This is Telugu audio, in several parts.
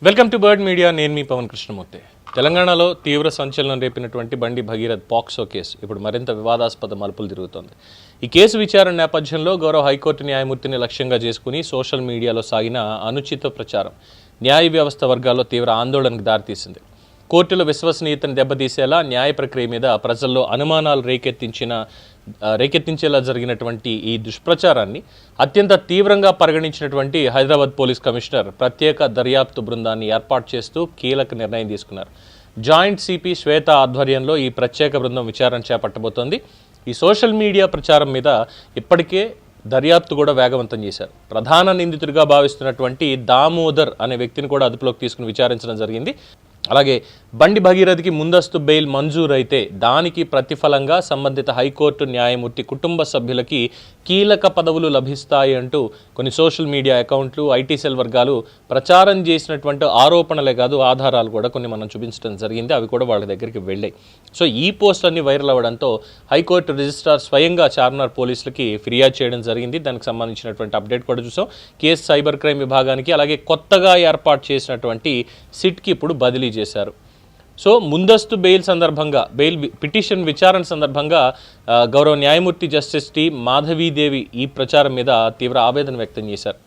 Welcome to bird media. నేను మీ పవన్ కృష్ణమూర్తి. తెలంగాణలో తీవ్ర సంచలనం రేపినటువంటి బండి భగీరథ్ పాక్సో కేసు ఇప్పుడు మరింత వివాదాస్పద మలుపులు తిరుగుతోంది. ఈ కేసు విచారణ నేపథ్యంలో గౌరవ హైకోర్టు న్యాయమూర్తిని లక్ష్యంగా చేసుకుని సోషల్ మీడియాలో సాగిన అనుచిత ప్రచారం న్యాయ వ్యవస్థ వర్గాల్లో తీవ్ర ఆందోళనకు దారితీసింది. కోర్టుల విశ్వసనీయతను దెబ్బతీసేలా న్యాయ ప్రక్రియ మీద ప్రజల్లో అనుమానాలు రేకెత్తించేలా జరిగినటువంటి ఈ దుష్ప్రచారాన్ని అత్యంత తీవ్రంగా పరిగణించినటువంటి హైదరాబాద్ పోలీస్ కమిషనర్ ప్రత్యేక దర్యాప్తు బృందాన్ని ఏర్పాటు చేస్తూ కీలక నిర్ణయం తీసుకున్నారు. జాయింట్ సిపి శ్వేత ఆధ్వర్యంలో ఈ ప్రత్యేక బృందం విచారణ చేపట్టబోతోంది. ఈ సోషల్ మీడియా ప్రచారం మీద ఇప్పటికే దర్యాప్తు కూడా వేగవంతం చేశారు. ప్రధాన నిందితుడిగా భావిస్తున్నటువంటి దామోదర్ అనే వ్యక్తిని కూడా అదుపులోకి తీసుకుని విచారించడం జరిగింది. అలాగే బండి భగీరథ్కి ముందస్తు బెయిల్ మంజూరు అయితే దానికి ప్రతిఫలంగా సంబంధిత హైకోర్టు న్యాయమూర్తి కుటుంబ సభ్యులకి కీలక పదవులు లభిస్తాయి అంటూ కొన్ని సోషల్ మీడియా అకౌంట్లు, ఐటీ సెల్ వర్గాలు ప్రచారం చేసినటువంటి ఆరోపణలే కాదు, ఆధారాలు కూడా కొన్ని మనం చూపించడం జరిగింది. అవి కూడా వాళ్ళ దగ్గరికి వెళ్ళాయి. సో ఈ పోస్టులన్నీ వైరల్ అవ్వడంతో హైకోర్టు రిజిస్ట్రార్ స్వయంగా చార్మినార్ పోలీసులకి ఫిర్యాదు చేయడం జరిగింది. దానికి సంబంధించినటువంటి అప్డేట్ కూడా చూసాం. కేసు సైబర్ క్రైమ్ విభాగానికి, అలాగే కొత్తగా ఏర్పాటు చేసినటువంటి సిట్కి ఇప్పుడు బదిలీ చేశారు. సో ముందస్తు బెయిల్ సందర్భంగా, బెయిల్ పిటిషన్ విచారణ సందర్భంగా గౌరవ న్యాయమూర్తి జస్టిస్ టి మాధవీదేవి ఈ ప్రచారం మీద తీవ్ర ఆవేదన వ్యక్తం చేశారు.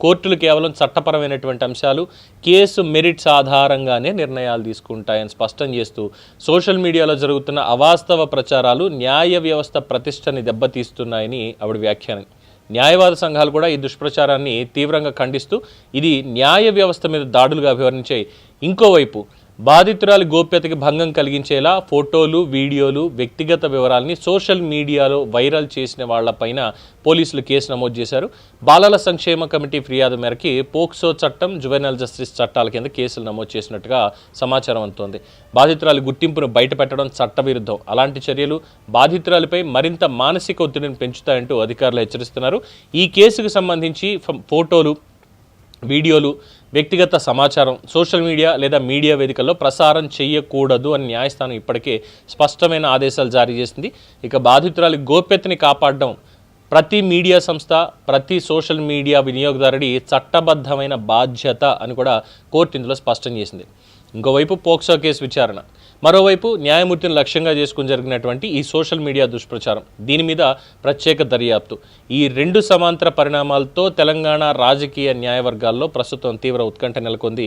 కోర్టులు కేవలం చట్టపరమైనటువంటి అంశాలు, కేసు మెరిట్స్ ఆధారంగానే నిర్ణయాలు తీసుకుంటాయని స్పష్టం చేస్తూ సోషల్ మీడియాలో జరుగుతున్న అవాస్తవ ప్రచారాలు న్యాయ వ్యవస్థ ప్రతిష్టని దెబ్బతీస్తున్నాయని ఆవిడ వ్యాఖ్యానం. న్యాయవాద సంఘాలు కూడా ఈ దుష్ప్రచారాన్ని తీవ్రంగా ఖండిస్తూ ఇది న్యాయ వ్యవస్థ మీద దాడులుగా అభివర్ణించాయి. ఇంకోవైపు బాధితురాలి గోప్యతకి భంగం కలిగించేలా ఫోటోలు, వీడియోలు, వ్యక్తిగత వివరాలని సోషల్ మీడియాలో వైరల్ చేసిన వాళ్లపైన పోలీసులు కేసు నమోదు చేశారు. బాలల సంక్షేమ కమిటీ ఫిర్యాదు మేరకి పోక్సో చట్టం, జువెనల్ జస్టిస్ చట్టాల కింద కేసులు నమోదు చేసినట్టుగా సమాచారం అందుతోంది. బాధితురాలి గుర్తింపును బయటపెట్టడం చట్టవిరుద్ధం. అలాంటి చర్యలు బాధితురాలిపై మరింత మానసిక ఒత్తిడిని పెంచుతాయంటూ అధికారులు హెచ్చరిస్తున్నారు. ఈ కేసుకు సంబంధించి ఫోటోలు, వీడియోలు, వ్యక్తిగత సమాచారం సోషల్ మీడియా లేదా మీడియా వేదికల్లో ప్రసారం చేయకూడదు అని న్యాయస్థానం ఇప్పటికే స్పష్టమైన ఆదేశాలు జారీ చేసింది. ఇక బాధితురాలి గోప్యతని కాపాడడం ప్రతి మీడియా సంస్థ, ప్రతి సోషల్ మీడియా వినియోగదారుడి చట్టబద్ధమైన బాధ్యత అని కూడా కోర్టు ఇందులో స్పష్టం చేసింది. ఇంకోవైపు పోక్సో కేసు విచారణ, మరోవైపు న్యాయమూర్తిని లక్ష్యంగా చేసుకుని జరిగినటువంటి ఈ సోషల్ మీడియా దుష్ప్రచారం, దీని మీద ప్రత్యేక దర్యాప్తు, ఈ రెండు సమాంతర పరిణామాలతో తెలంగాణ రాజకీయ న్యాయవర్గాల్లో ప్రస్తుతం తీవ్ర ఉత్కంఠ నెలకొంది.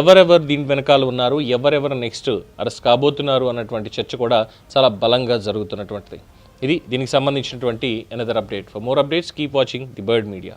ఎవరెవరు దీని వెనకాల ఉన్నారు, ఎవరెవరు నెక్స్ట్ అరెస్ట్ కాబోతున్నారు అన్నటువంటి చర్చ కూడా చాలా బలంగా జరుగుతున్నటువంటిది. ఇది దీనికి సంబంధించినటువంటి another update. For more updates keep watching the bird media.